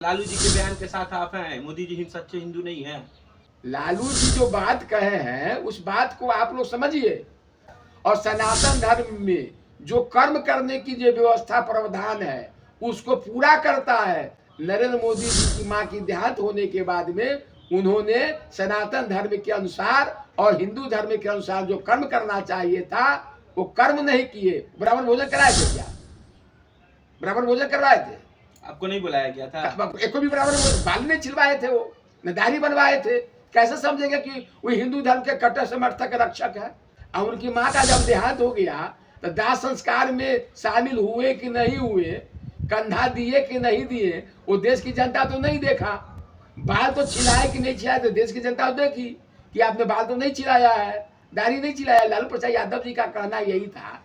लालू जी के बयान के साथ आप हैं, मोदी जी सच्चे हिंदू नहीं है। लालू जी जो बात कहे हैं उस बात को आप लोग समझिए। और सनातन धर्म में जो कर्म करने की जो व्यवस्था प्रावधान है उसको पूरा करता है। नरेंद्र मोदी जी की मां की देहांत होने के बाद में उन्होंने सनातन धर्म के अनुसार और हिंदू धर्म के अनुसार जो कर्म करना चाहिए था वो कर्म नहीं किए। ब्राह्मण भोजन कराए थे क्या? ब्राह्मण भोजन करवाए थे? आपको नहीं बुलाया गया था? एक भी ब्राह्मण बाल नहीं छिलवाए थे, वो न दाढ़ी बनवाए थे। कैसे समझेंगे कि वो हिंदू धर्म के कट्टर समर्थक रक्षक है? और उनकी माँ का जब देहांत हो गया तो दाह संस्कार में शामिल हुए कि नहीं हुए, कंधा दिए कि नहीं दिए, वो देश की जनता तो नहीं देखा। बाल तो छिलाए कि नहीं छिलाए तो देश की जनता तो देखी कि आपने बाल तो नहीं छिलाया है, दाढ़ी नहीं छिलाया। लालू प्रसाद यादव जी का कहना यही था।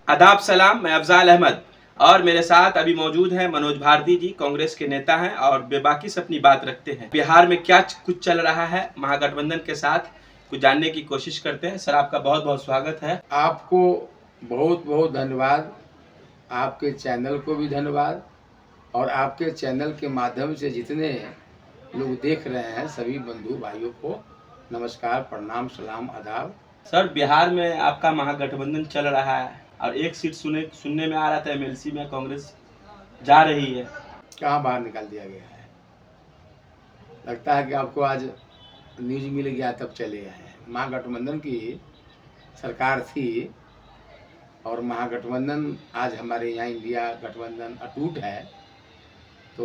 आदाब सलाम, मैं अफजाल अहमद और मेरे साथ अभी मौजूद हैं मनोज भारती जी, कांग्रेस के नेता हैं और बेबाकी से अपनी बात रखते हैं। बिहार में क्या कुछ चल रहा है महागठबंधन के साथ, कुछ जानने की कोशिश करते हैं। सर, आपका बहुत बहुत स्वागत है। आपको बहुत बहुत धन्यवाद, आपके चैनल को भी धन्यवाद और आपके चैनल के माध्यम से जितने लोग देख रहे हैं सभी बंधु भाइयों को नमस्कार, प्रणाम, सलाम, आदाब। सर, बिहार में आपका महागठबंधन चल रहा है और एक सीट सुनने में आ रहा था एमएलसी में कांग्रेस जा रही है। कहाँ बाहर निकाल दिया गया है? लगता है कि आपको आज न्यूज मिल गया तब चले आए। महागठबंधन की सरकार थी और महागठबंधन आज हमारे यहाँ इंडिया गठबंधन अटूट है। तो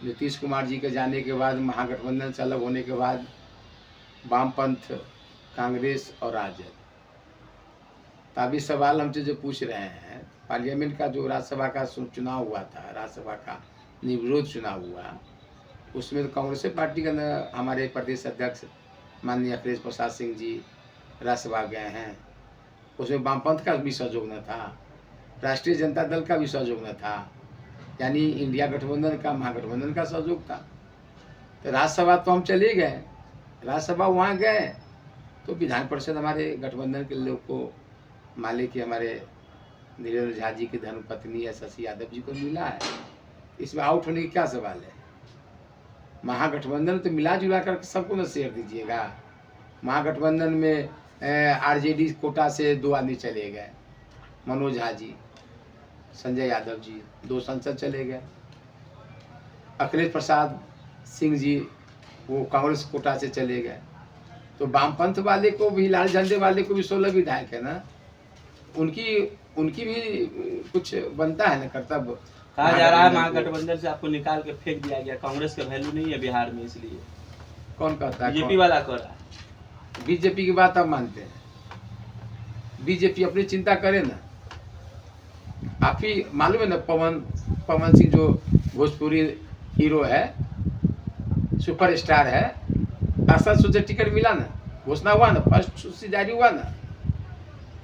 नीतीश कुमार जी के जाने के बाद महागठबंधन से अलग होने के बाद वामपंथ, कांग्रेस और राजद, तभी सवाल हमसे जो पूछ रहे हैं, पार्लियामेंट का जो राज्यसभा का चुनाव हुआ था, राज्यसभा का निर्विरोध चुनाव हुआ, उसमें तो कांग्रेस पार्टी का हमारे प्रदेश अध्यक्ष माननीय अखिलेश प्रसाद सिंह जी राज्यसभा गए हैं। उसमें वामपंथ का भी सहयोग न था, राष्ट्रीय जनता दल का भी सहयोग न था, यानी इंडिया गठबंधन का, महागठबंधन का सहयोग था। तो राज्यसभा तो हम चले गए, राज्यसभा वहाँ गए तो विधान परिषद हमारे गठबंधन के लोग को माले कि हमारे धीरेन्द्र झा जी की धर्मपत्नी शशि यादव जी को मिला है। इसमें आउट होने की क्या सवाल है? महागठबंधन तो मिला जुला कर सबको न शेयर दीजिएगा। महागठबंधन में आरजेडी कोटा से 2 आदमी चले गए, मनोज झा जी, संजय यादव जी, 2 सांसद चले गए। अखिलेश प्रसाद सिंह जी वो कांग्रेस कोटा से चले गए। तो वामपंथ वाले को भी, लाल झंडे वाले को भी 16 विधायक है ना, उनकी भी कुछ बनता है ना कर्तव्य। कहा जा रहा है महागठबंधन से आपको निकाल के फेंक दिया गया, कांग्रेस का वैल्यू नहीं है बिहार में, इसलिए। कौन कहता है? बीजेपी वाला कह रहा है। बीजेपी की बात आप मानते हैं? बीजेपी अपनी चिंता करे ना। आप ही मालूम है ना, पवन सिंह जो भोजपुरी हीरो है, सुपरस्टार है, असल सोचे टिकट मिला ना, घोषणा हुआ ना, फर्स्ट सूची जारी हुआ ना,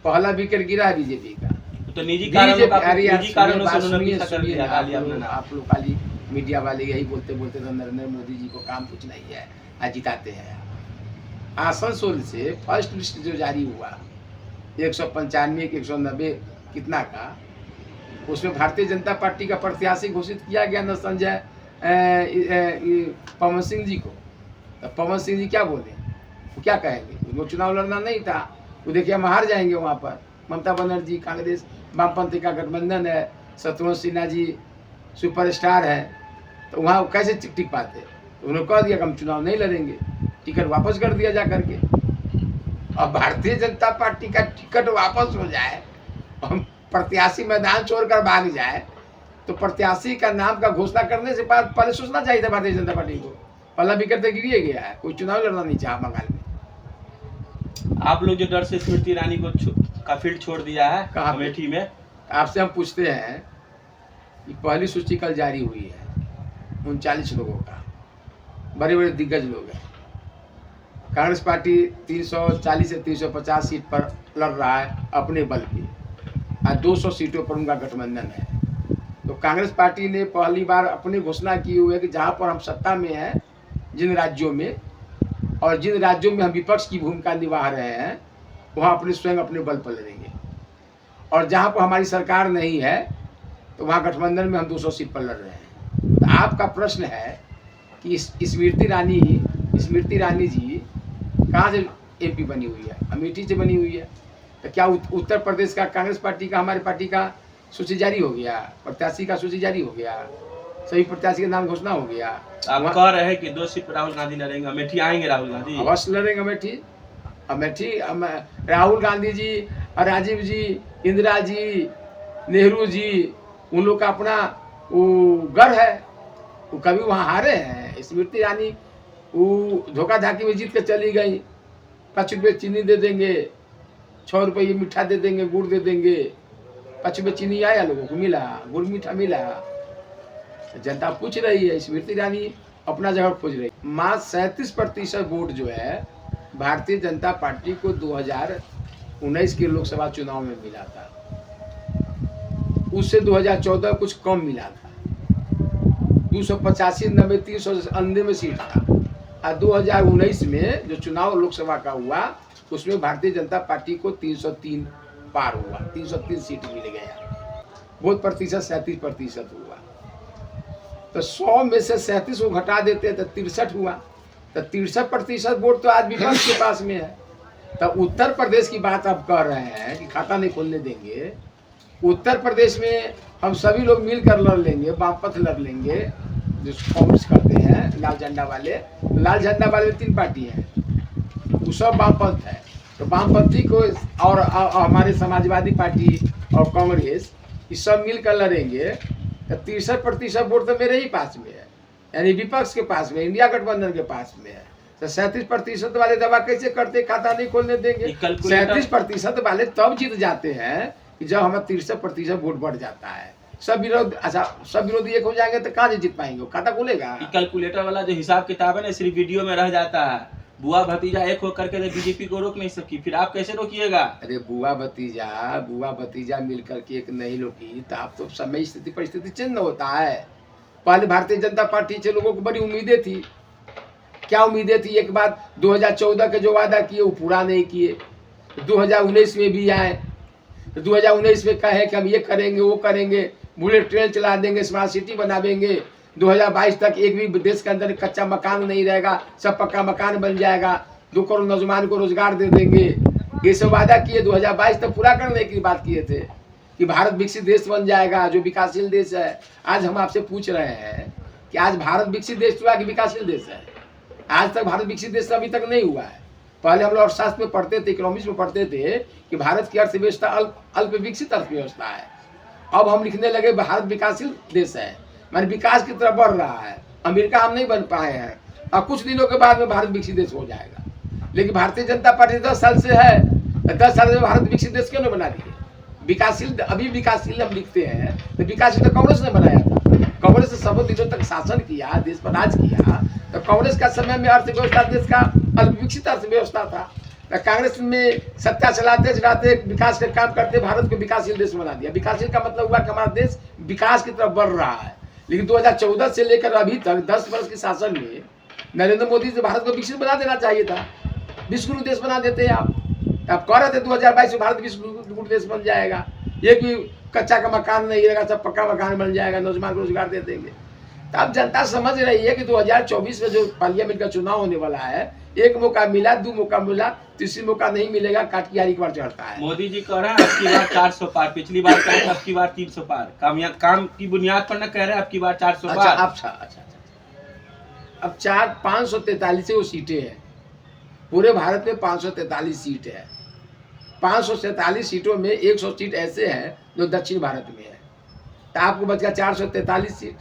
पहला विकेट गिरा है बीजेपी का। तो निजी कारणों से आप लोग खाली मीडिया वाले यही बोलते बोलते तो नरेंद्र मोदी जी को काम कुछ नहीं है, आज जिताते हैं। आसनसोल से फर्स्ट लिस्ट जो जारी हुआ 195 के 190 कितना का, उसमें भारतीय जनता पार्टी का प्रत्याशी घोषित किया गया न संजय पवन सिंह जी को। तो पवन सिंह जी क्या बोले, वो क्या कहेंगे? उनको चुनाव लड़ना नहीं था, वो देखिए हम हार जाएंगे वहाँ पर। ममता बनर्जी, कांग्रेस वामपंथी का गठबंधन है, शत्रुघ्न सिन्हा जी सुपरस्टार है, तो वहाँ कैसे टिक पाते? तो उन्होंने कह दिया कि हम चुनाव नहीं लड़ेंगे, टिकट वापस कर दिया जा करके। अब भारतीय जनता पार्टी का टिकट वापस हो जाए और प्रत्याशी मैदान छोड़कर भाग जाए, तो प्रत्याशी का नाम का घोषणा करने से पहले सोचना चाहिए था भारतीय जनता पार्टी को। पहला विकेट तो गिर गया है, कोई चुनाव लड़ना नहीं चाहा बंगाल में। आप लोग जो डर से स्मृति ईरानी को का फील्ड छोड़ दिया है अमेठी में, आपसे हम पूछते हैं कि पहली सूची कल जारी हुई है 39 लोगों का, बड़े बड़े दिग्गज लोग हैं। कांग्रेस पार्टी 340 से 350 सीट पर लड़ रहा है अपने बल पे, और 200 सीटों पर उनका गठबंधन है। तो कांग्रेस पार्टी ने पहली बार अपनी घोषणा की हुई है कि जहाँ पर हम सत्ता में हैं, जिन राज्यों में, और जिन राज्यों में हम विपक्ष की भूमिका निभा रहे हैं, वहाँ अपने स्वयं अपने बल पर लड़ेंगे। और जहाँ पर हमारी सरकार नहीं है तो वहाँ गठबंधन में हम 200 सीट पर लड़ रहे हैं। तो आपका प्रश्न है कि स्मृति ईरानी जी कहाँ से एमपी बनी हुई है? अमेठी से बनी हुई है। तो क्या उत्तर प्रदेश का कांग्रेस पार्टी का, हमारी पार्टी का सूची जारी हो गया, प्रत्याशी का सूची जारी हो गया, सभी प्रत्याशी का नाम घोषणा हो गया? आप कह रहे हैं कि 2 सीट पर राहुल गांधी लड़ेंगे, अमेठी आएंगे राहुल गांधी? अवश्य लड़ेंगे अमेठी। राहुल गांधी जी, राजीव जी, इंदिरा जी, नेहरू जी, उन लोग का अपना वो गढ़ है, वो कभी वहाँ हारे हैं। स्मृति ईरानी वो धोखाधाकी में जीत के चली गई। 5 रुपये चीनी दे देंगे, 6 रुपये मीठा दे देंगे, गुड़ दे देंगे। 5 रुपये चीनी आया, लोगों को मिला, गुड़ मीठा मिला। जनता पूछ रही है, स्मृति ईरानी अपना जगह खोज रही है। मात्र 37% वोट जो है भारतीय जनता पार्टी को 2019 के लोकसभा चुनाव में मिला था, उससे 2014 कुछ कम मिला था। 285, 90, 399 में सीट था। और 2019 में जो चुनाव लोकसभा का हुआ उसमें भारतीय जनता पार्टी को 303 पार हुआ, 303 सीट मिल गया। वोट प्रतिशत 37% हुआ। तो 100 में से 37 को घटा देते तो 63 हुआ। तो 63% वोट तो आज विपक्ष के पास में है। तो उत्तर प्रदेश की बात आप कह रहे हैं कि खाता नहीं खोलने देंगे। उत्तर प्रदेश में हम सभी लोग मिलकर लड़ लेंगे, वामपंथ लड़ लेंगे, जो कांग्रेस करते हैं, लाल झंडा वाले। लाल झंडा वाले 3 पार्टी हैं, वो सब वामपंथ है। तो वामपंथी को और हमारे समाजवादी पार्टी और कांग्रेस, ये सब मिलकर लड़ेंगे। तो 63% वोट तो मेरे ही पास में है, यानी विपक्ष के पास में, इंडिया गठबंधन के पास में है। तो 37% वाले दवा कैसे करते, खाता नहीं खोलने देंगे? 37% वाले तब जीत जाते हैं कि जब हमें 63% वोट बढ़ जाता है। सब विरोधी एक हो जाएंगे तो कहाँ से जीत पाएंगे? खाता खुलेगा? कैलकुलेटर वाला जो हिसाब किताब है ना, सिर्फ वीडियो में रह जाता है। बुआ भतीजा एक होकर के बीजेपी को रोक नहीं सकी, फिर आप कैसे रोकिएगा? अरे बुआ भतीजा मिलकर के एक नहीं रोकी तो आप तो समय स्थिति परिस्थिति चिन्ह होता है। पहले भारतीय जनता पार्टी से लोगों को बड़ी उम्मीदें थी। क्या उम्मीदें थी? एक बात, 2014 के जो वादा किए वो पूरा नहीं किए। 2019 में भी आए तो 2019 में कहे कि हम ये करेंगे, वो करेंगे, बुलेट ट्रेन चला देंगे, स्मार्ट सिटी बना देंगे, 2022 तक एक भी देश के अंदर कच्चा मकान नहीं रहेगा, सब पक्का मकान बन जाएगा, 2 करोड़ नौजवान को रोजगार दे देंगे। ये सब वादा किए। 2022 तक पूरा करने की बात किए थे कि भारत विकसित देश बन जाएगा, जो विकासशील देश है। आज हम आपसे पूछ रहे हैं कि आज भारत विकसित देश हुआ कि विकासशील देश है? आज तक भारत विकसित देश अभी तक नहीं हुआ है। पहले हम लोग अर्थशास्त्र में पढ़ते थे, इकोनॉमिक्स में पढ़ते थे कि भारत की अर्थव्यवस्था अल्प विकसित अर्थव्यवस्था है। अब हम लिखने लगे भारत विकासशील देश है, माने विकास की तरफ बढ़ रहा है। अमेरिका हम नहीं बन पाए हैं, और कुछ दिनों के बाद में भारत विकसित देश हो जाएगा। लेकिन भारतीय जनता पार्टी 10 साल से है, 10 साल में भारत विकसित देश क्यों नहीं बना दिए? विकासशील, अभी विकासशील हम लिखते हैं तो विकासशील तो कांग्रेस ने बनाया था। कांग्रेस ने सब दिनों तक शासन किया, देश पर राज किया। तो कांग्रेस का समय में अर्थव्यवस्था देश का अल्प विकसित अर्थव्यवस्था था। तो कांग्रेस में सत्ता चलाते विकास के काम करते भारत को विकासशील देश बना दिया। विकासशील का मतलब हुआ कि हमारा देश विकास की तरफ बढ़ रहा है। लेकिन 2014 से लेकर अभी तक 10 वर्ष के शासन में नरेंद्र मोदी से भारत को विकसित बना देना चाहिए था। विश्व गुरु देश बना देते हैं आप कह रहे थे 2022 में भारत विश्व गुरु देश बन जाएगा, एक भी कच्चा का मकान नहीं रहेगा, सब पक्का मकान बन जाएगा, नौजवान को रोजगार दे देंगे। तो अब जनता समझ रही है कि 2024 में जो पार्लियामेंट का चुनाव होने वाला है, एक मौका मिला, 2 मौका मिला, तीसरी मौका नहीं मिलेगा, काट की यारी एक बार चढ़ता है। मोदी जी कह रहे हैं अब की बार 400 पार, पिछली बार कहे अब की बार 300 पार। काम की बुनियाद पर न कह रहे हैं अब की बार 400 पार। अच्छा। अब 543 सीटें हैं पूरे भारत में, 543 सीट है। 547 सीटों में 100 सीट ऐसे हैं जो दक्षिण भारत में है। तो आपको बच गया 443 सीट।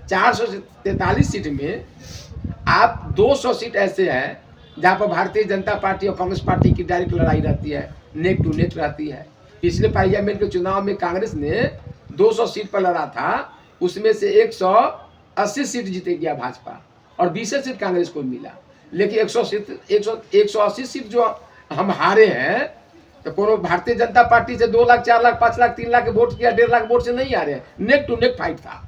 443 सीट में आप 200 सीट ऐसे हैं जहाँ पर भारतीय जनता पार्टी और कांग्रेस पार्टी की डायरेक्ट लड़ाई रहती है, नेक टू नेक रहती है। पिछले पार्लियामेंट के चुनाव में कांग्रेस ने 200 सीट पर लड़ा था, उसमें से 180 सीट जीते गया भाजपा और 20 सीट कांग्रेस को मिला। लेकिन 180 सीट जो हम हारे हैं, तो कोनो भारतीय जनता पार्टी से 2 लाख, 4 लाख, 5 लाख, 3 लाख के वोट किया, 1.5 लाख वोट से नहीं हारे। नेक टू नेक फाइट था,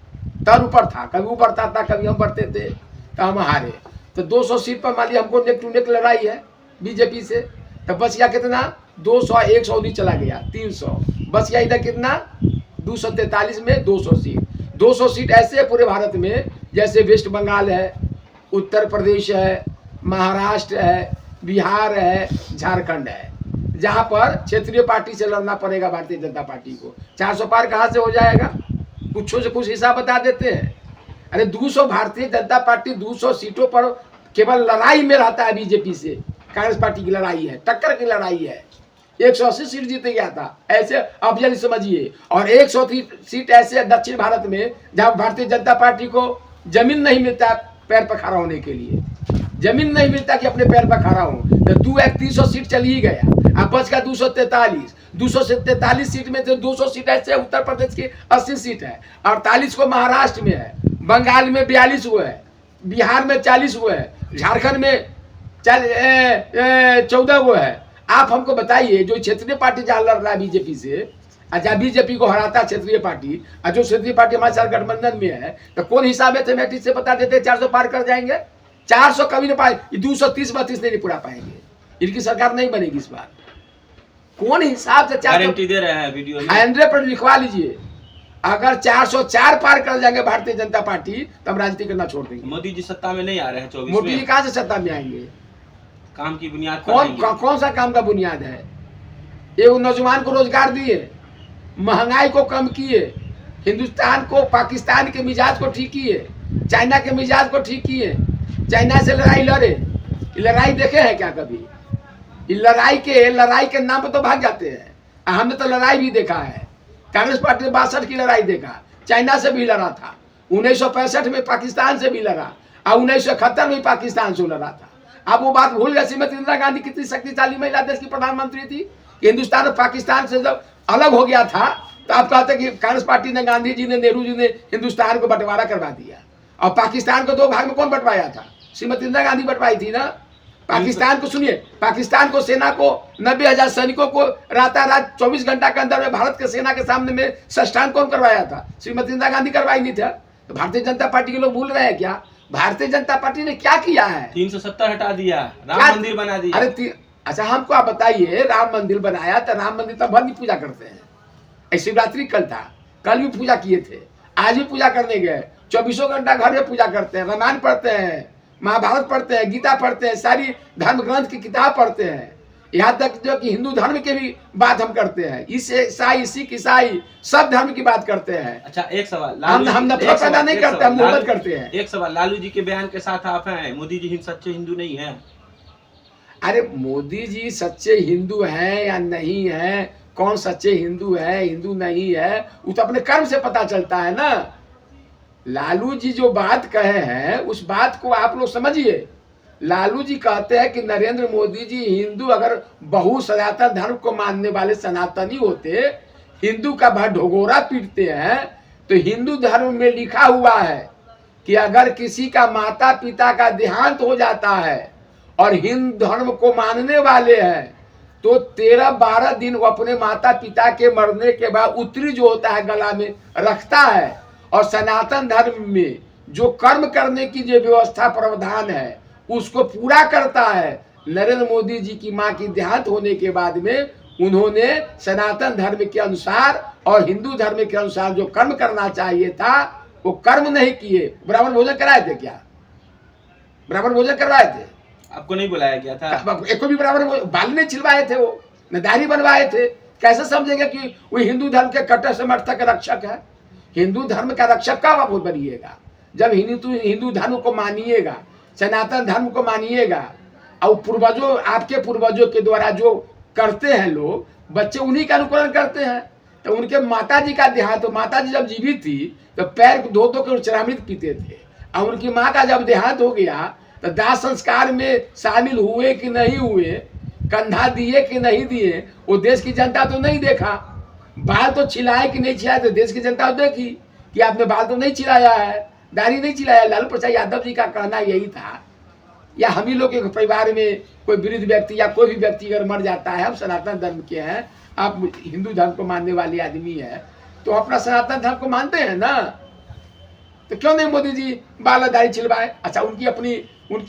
तर ऊपर था, कभी ऊपर था, कभी हम बढ़ते थे, तो हम हारे। तो 200 सीट पर मान लिया हमको नेक टू नेक लड़ाई है बीजेपी से, तो बच गया कितना? 200, 100 नहीं चला गया, 300 बच गया। इधर कितना? 243 में 200 सीट। 200 सीट ऐसे है पूरे भारत में, जैसे वेस्ट बंगाल है, उत्तर प्रदेश है, महाराष्ट्र है, बिहार है, झारखंड है, जहां पर क्षेत्रीय पार्टी से लड़ना पड़ेगा भारतीय जनता पार्टी को। 400 पार कहां से हो जाएगा? कुछ से कुछ हिसाब बता देते हैं। अरे 200 भारतीय जनता पार्टी 200 सीटों पर केवल लड़ाई में रहता है बीजेपी से। कांग्रेस पार्टी की लड़ाई है, टक्कर की लड़ाई है। 180 सीट जीत गया था ऐसे, आप जल्दी समझिए। और 100 सीट ऐसे है दक्षिण भारत में जहां भारतीय जनता पार्टी को जमीन नहीं मिलता पैर पर खड़ा होने के लिए, जमीन नहीं मिलता कि अपने पैर पर खड़ा हो। तो 300 सीट चली ही गया, अब बच गया 243। 243 सीट में से 200 सीट ऐसे उत्तर प्रदेश की 80 सीट है, 48 को महाराष्ट्र में है, बंगाल में 42 हुए है, बिहार में 40 हुए है, झारखंड में 14 वो है। आप हमको बताइए, जो क्षेत्रीय पार्टी जहां लड़ रहा है बीजेपी से, अच्छा बीजेपी को हराता है क्षेत्रीय पार्टी, और जो क्षेत्रीय पार्टी हमारे साथ गठबंधन में है, तो कौन हिसाब मैथमेटिक्स से बता देते 400 पार कर जाएंगे? 400 कभी नहीं पाए, 230-32 नहीं पूरा पाएंगे, इनकी सरकार नहीं बनेगी इस बार। कौन हिसाब से गारंटी दे रहे हैं वीडियो में? 100% लिखवा लीजिए, अगर 404 पार कर जाएंगे भारतीय जनता पार्टी, तब राजनीति करना छोड़ देंगे। मोदी जी सत्ता में नहीं आ रहे हैं 24 मोदी जी में, कहां से सत्ता में आएंगे? काम की बुनियाद पर कौन सा काम का बुनियाद है? ये नौजवान को रोजगार दिए, महंगाई को कम किए, हिंदुस्तान को पाकिस्तान के मिजाज को ठीक किए, चाइना के मिजाज को ठीक किए, चाइना से लड़ाई लड़े। लड़ाई देखे हैं क्या कभी? लड़ाई के नाम पर तो भाग जाते हैं। हमने तो लड़ाई भी देखा है, कांग्रेस पार्टी ने 62 की लड़ाई देखा, चाइना से भी लड़ा था, 1965 में पाकिस्तान से भी लड़ा, और 1971 में पाकिस्तान से लड़ा था। आप वो बात भूल गए, श्रीमती इंदिरा गांधी कितनी शक्तिशाली महिला देश की प्रधानमंत्री थी। हिंदुस्तान और पाकिस्तान से जब अलग हो गया था, तो आप कहते कि कांग्रेस पार्टी ने, गांधी जी ने, नेहरू जी ने हिंदुस्तान को बंटवारा करवा दिया। और पाकिस्तान को 2 भाग में कौन बंटवाया था? श्रीमती इंदिरा गांधी बंटवाई थी ना। पाकिस्तान को सुनिए, पाकिस्तान को सेना को 90,000 सैनिकों को रातारात 24 घंटा के अंदर में भारत के सेना के सामने में सष्टांग कौन करवाया था? श्रीमती इंदिरा गांधी करवाई नहीं था। तो भारतीय जनता पार्टी के लोग भूल रहे हैं क्या? भारतीय जनता पार्टी ने क्या किया है? 370 हटा दिया, राम मंदिर बना दिया। अरे अच्छा हमको आप बताइए, राम मंदिर बनाया तो राम मंदिर तब भर भी पूजा करते हैं। शिवरात्रि कल था, कल भी पूजा किए थे, आज भी पूजा करने गए, 24 घंटा घर में पूजा करते हैं, रामायण पढ़ते हैं, महाभारत पढ़ते हैं, गीता पढ़ते हैं, सारी धर्म ग्रंथ की किताब पढ़ते हैं। यहाँ तक जो कि हिंदू धर्म के भी बात हम करते हैं, ईसाई, सिख, ईसाई सब धर्म की बात करते हैं। अच्छा एक सवाल, हम नफरत पैदा नहीं करते, हम मोहब्बत करते हैं। एक सवाल, लालू जी के बयान के साथ आप हैं, मोदी जी सच्चे हिंदू नहीं है? अरे मोदी जी सच्चे हिंदू हैं या नहीं है, कौन सच्चे हिंदू है, हिंदू नहीं है, वो तो अपने कर्म से पता चलता है ना। लालू जी जो बात कहे हैं उस बात को आप लोग समझिए। लालू जी कहते हैं कि नरेंद्र मोदी जी हिंदू अगर बहु सनातन धर्म को मानने वाले सनातनी होते, हिंदू का ढोगोरा पीटते हैं, तो हिंदू धर्म में लिखा हुआ है कि अगर किसी का माता पिता का देहांत हो जाता है और हिंदू धर्म को मानने वाले हैं, तो 13-12 दिन वो अपने माता पिता के मरने के बाद उत्तरी जो होता है गला में रखता है। और सनातन धर्म में जो कर्म करने की जो व्यवस्था प्रावधान है उसको पूरा करता है। नरेंद्र मोदी जी की मां की देहांत होने के बाद में उन्होंने सनातन धर्म के अनुसार और हिंदू धर्म के अनुसार जो कर्म करना चाहिए था वो कर्म नहीं किए। ब्राह्मण भोजन कराए थे क्या? ब्राह्मण भोजन करवाए थे? आपको नहीं बुलाया गया था? एक भी ब्राह्मण बाल नहीं छिलवाए थे, वो न दाढ़ी बनवाए थे। कैसे समझेंगे कि वो हिंदू धर्म के कट्टर समर्थक रक्षक है? हिंदू धर्म का रक्षक कब आप बनिएगा? जब हिंदू धर्म को मानिएगा, सनातन धर्म को मानिएगा, और पूर्वजों, आपके पूर्वजों के द्वारा जो करते हैं लोग, बच्चे उन्हीं का अनुकरण करते हैं। तो उनके माता जी का देहांत, तो माता जी जब जीवित थी तो पैर धो के चरामृत पीते थे, और उनकी माँ का जब देहांत हो गया तो दाह संस्कार में शामिल हुए कि नहीं हुए, कंधा दिए कि नहीं दिए, वो देश की जनता तो नहीं देखा। बाल तो छिलाए कि नहीं छिलाए तो देश की जनता तो देखी कि आपने बाल तो नहीं छिलाया है, दाढ़ी नहीं छिलाया। लालू प्रसाद यादव जी का कहना यही था, या हम ही लोग के परिवार में कोई वृद्ध व्यक्ति या कोई भी व्यक्ति अगर मर जाता है, हम सनातन धर्म के हैं, आप हिंदू धर्म को मानने वाले आदमी है, तो अपना सनातन धर्म को मानते हैं ना, तो क्यों नहीं मोदी जी बाल दाढ़ी छिलवाए? अच्छा उनकी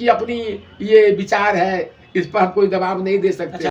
अपनी ये विचार है, इस पर हम कोई दबाव नहीं दे सकते।